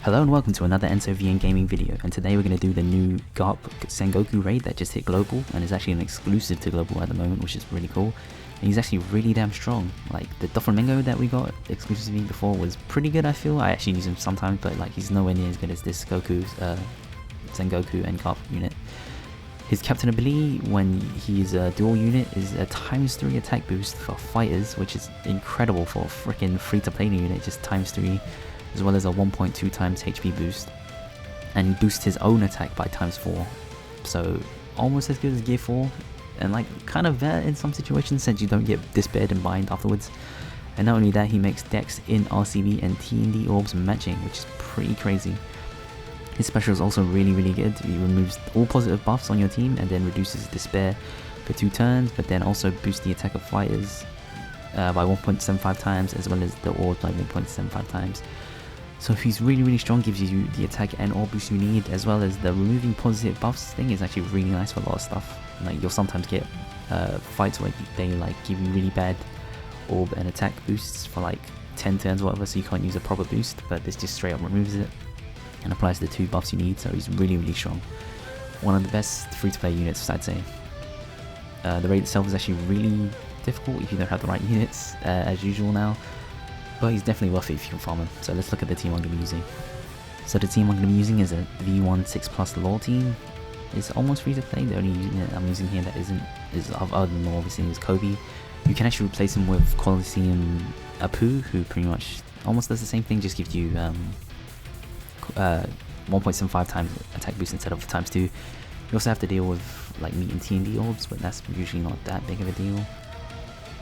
Hello and welcome to another EnsoVN gaming video, and today we're going to do the new Garp Sengoku raid that just hit global and is actually an exclusive to global at the moment, which is really cool. And he's actually really damn strong. Like the Doflamingo that we got exclusively before was pretty good, I feel. I actually use him sometimes, but like he's nowhere near as good as this Sengoku and Garp unit. His captain ability when he's a dual unit is a ×3 attack boost for fighters, which is incredible for a freaking free-to-play unit, just ×3. As well as a 1.2 times HP boost, and boosts his own attack by ×4, so almost as good as Gear 4, and like kind of better in some situations since you don't get despaired and bind afterwards. And not only that, he makes Dex in RCB and TND orbs matching, which is pretty crazy. His special is also really good. He removes all positive buffs on your team and then reduces despair for 2 turns, but then also boosts the attack of fighters by 1.75 times, as well as the orbs by 1.75 times. So he's really strong, gives you the attack and orb boost you need, as well as the removing positive buffs thing is actually really nice for a lot of stuff. Like you'll sometimes get fights where they like give you really bad orb and attack boosts for like 10 turns or whatever, so you can't use a proper boost, but this just straight up removes it and applies the 2 buffs you need, so he's really strong. One of the best free-to-play units, I'd say. The raid itself is actually really difficult if you don't have the right units, as usual now. But he's definitely worth it if you can farm him. So let's look at the team I'm going to be using. So the team I'm going to be using is a V1 6+ lore team. It's almost free to play. The only unit I'm using here that isn't is other than lore, obviously, is Kobe. You can actually replace him with Colosseum Apu, who pretty much almost does the same thing, just gives you 1.75 times attack boost instead of ×2. You also have to deal with like meat and TND orbs, but that's usually not that big of a deal.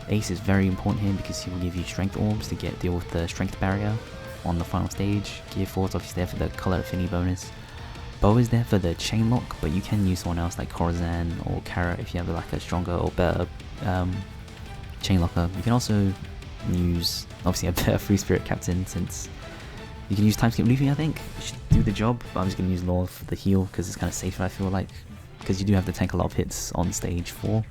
Ace is very important here because he will give you strength orbs to deal with the strength barrier on the final stage. Gear 4 is obviously there for the color affinity bonus. Bow is there for the chain lock, but you can use someone else like Corazon or Kara if you have like a stronger or better chain locker. You can also use obviously a better free spirit captain, since you can use time skip Luffy. I think it should do the job, but I'm just going to use Law for the heal because it's kind of safer, I feel like, because you do have to tank a lot of hits on stage 4.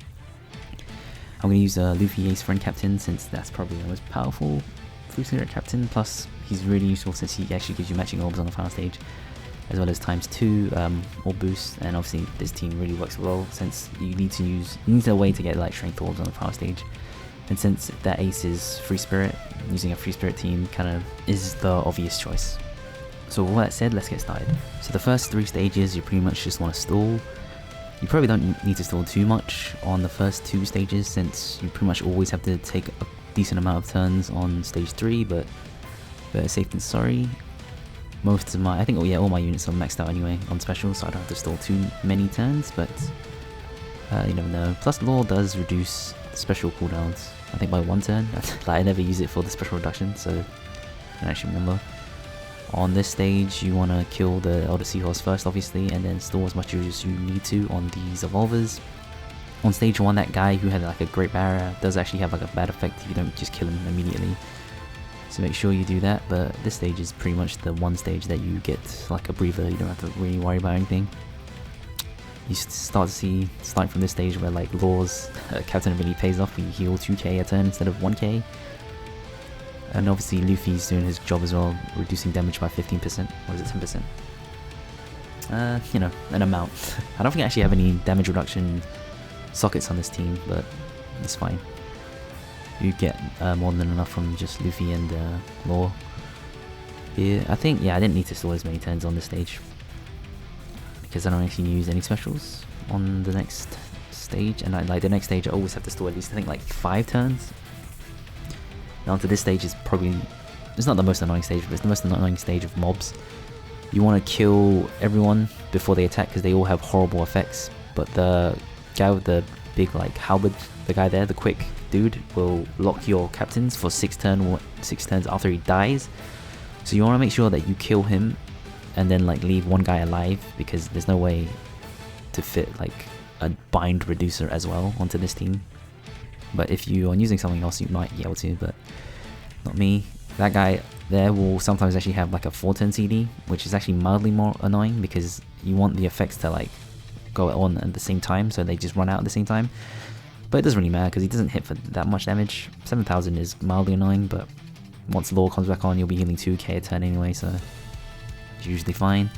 I'm going to use Luffy Ace Friend Captain, since that's probably the most powerful free spirit captain, plus he's really useful since he actually gives you matching orbs on the final stage, as well as ×2 orb boost. And obviously this team really works well since you need a way to get like strength orbs on the final stage, and since that Ace is free spirit, using a free spirit team kind of is the obvious choice. So with all that said, let's get started. So the first 3 stages you pretty much just want to stall. You probably don't need to stall too much on the first 2 stages, since you pretty much always have to take a decent amount of turns on stage 3, but better safe than sorry. Most of I think all my units are maxed out anyway on special, so I don't have to stall too many turns, but you never know. Plus lore does reduce special cooldowns, I think by 1 turn. Like, I never use it for the special reduction, so I don't actually remember. On this stage, you want to kill the Elder Seahorse first, obviously, and then store as much as you need to on these evolvers. On stage 1, that guy who had like a great barrier does actually have like a bad effect if you don't just kill him immediately. So make sure you do that, but this stage is pretty much the one stage that you get like a breather, you don't have to really worry about anything. You start to see, starting from this stage, where like Law's captain ability pays off, we heal 2k a turn instead of 1k. And obviously Luffy's doing his job as well, reducing damage by 15%, or is it 10%? You know, an amount. I don't think I actually have any damage reduction sockets on this team, but it's fine. You get more than enough from just Luffy and Law. Yeah, I think, I didn't need to stall as many turns on this stage, because I don't actually use any specials on the next stage, and like the next stage I always have to stall at least, I think, like 5 turns. Now onto this stage is probably, it's not the most annoying stage, but it's the most annoying stage of mobs. You want to kill everyone before they attack because they all have horrible effects, but the guy with the big like halberd, the guy there, the quick dude, will lock your captains for 6 turns after he dies. So you want to make sure that you kill him and then like leave one guy alive, because there's no way to fit like a bind reducer as well onto this team. But if you are using something else, you might be able to, but not me. That guy there will sometimes actually have like a 4-turn CD, which is actually mildly more annoying because you want the effects to like go on at the same time, so they just run out at the same time. But it doesn't really matter because he doesn't hit for that much damage. 7,000 is mildly annoying, but once Law comes back on, you'll be healing 2k a turn anyway, so which is usually fine.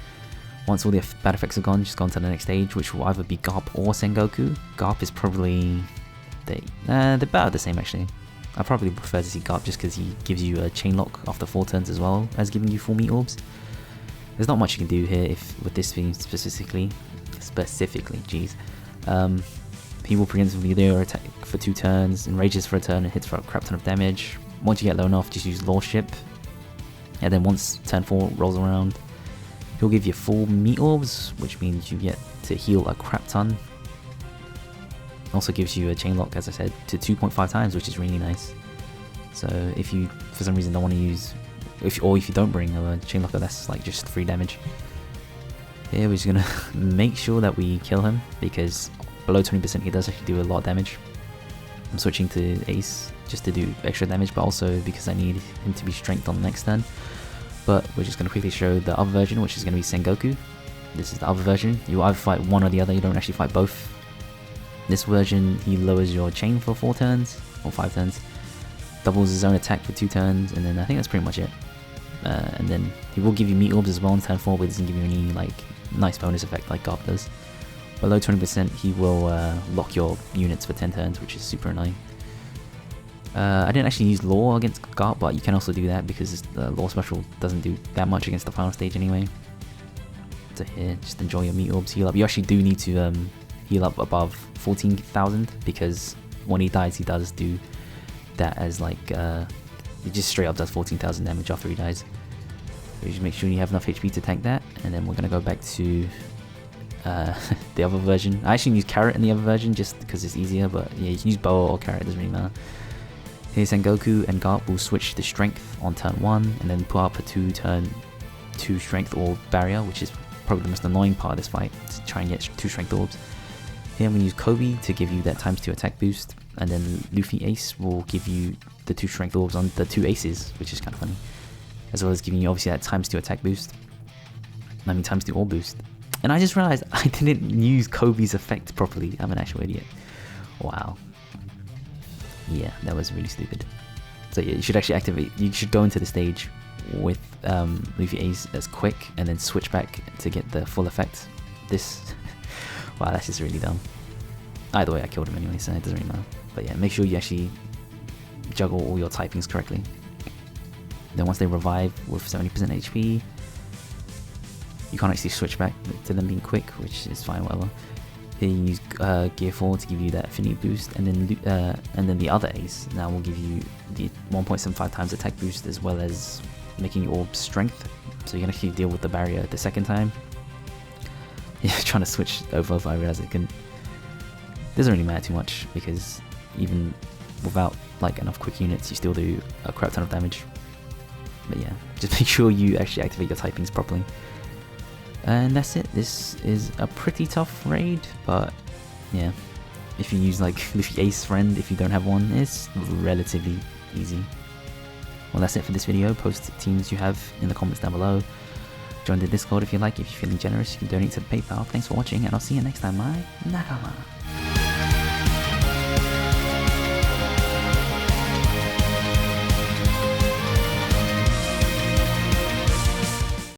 Once all the bad effects are gone, just go on to the next stage, which will either be Garp or Sengoku. Garp is probably... they're about the same actually. I probably prefer to see Garp just because he gives you a chain lock after 4 turns as well as giving you 4 meat orbs. There's not much you can do here with this thing specifically, jeez. He will preemptively do attack for 2 turns, enrages for a turn and hits for a crap ton of damage. Once you get low enough, just use Lordship. And then once turn 4 rolls around, he'll give you 4 meat orbs, which means you get to heal a crap ton. Also gives you a chain lock, as I said, to 2.5 times, which is really nice. So if you, for some reason, don't want to use, if you don't bring a chain locker, that's like just 3 damage. Here we're just gonna make sure that we kill him, because below 20% he does actually do a lot of damage. I'm switching to Ace just to do extra damage, but also because I need him to be strength on the next turn. But we're just going to quickly show the other version, which is going to be Sengoku. This is the other version. You either fight one or the other, you don't actually fight both. This version, he lowers your chain for 4 turns, or 5 turns, doubles his own attack for 2 turns, and then I think that's pretty much it. And then he will give you meat orbs as well on turn 4, but it doesn't give you any like nice bonus effect like Garp does. Below 20% he will lock your units for 10 turns, which is super annoying. I didn't actually use Law against Garp, but you can also do that because the Law special doesn't do that much against the final stage anyway. So here, just enjoy your meat orbs, heal up. You actually do need to heal up above 14,000 because when he dies he does do that as like, he just straight up does 14,000 damage after he dies. So just make sure you have enough HP to tank that, and then we're going to go back to the other version. I actually use Carrot in the other version just because it's easier, but yeah, you can use Boa or Carrot, it doesn't really matter. Here Sengoku and Garp will switch to Strength on turn 1 and then put up a 2 Strength Orb barrier, which is probably the most annoying part of this fight, to try and get 2 Strength Orbs. Here I'm going to use Kobe to give you that ×2 attack boost, and then Luffy Ace will give you the 2 Strength Orbs on the 2 Aces, which is kind of funny, as well as giving you obviously that ×2 attack boost, I mean ×2 orb boost. And I just realized I didn't use Kobe's effect properly. I'm an actual idiot. Wow. Yeah, that was really stupid. So yeah, you should actually activate, you should go into the stage with Luffy Ace as quick and then switch back to get the full effect. This, wow, that's just really dumb. Either way, I killed him anyway, so it doesn't really matter. But yeah, make sure you actually juggle all your typings correctly. Then once they revive with 70% HP, you can't actually switch back to them being quick, which is fine, whatever. Here you use Gear 4 to give you that affinity boost, and then the other Ace now will give you the 1.75 times attack boost, as well as making your orb strength, so you can actually deal with the barrier the second time. Yeah, trying to switch over, I realized it couldn't. Doesn't really matter too much, because even without like enough quick units, you still do a crap ton of damage. But yeah, just make sure you actually activate your typings properly. And that's it. This is a pretty tough raid, but yeah, if you use like Luffy Ace friend, if you don't have one, it's relatively easy. Well, that's it for this video. Post teams you have in the comments down below. Join the Discord if you like. If you're feeling generous, you can donate to the PayPal. Thanks for watching, and I'll see you next time, my Nakama.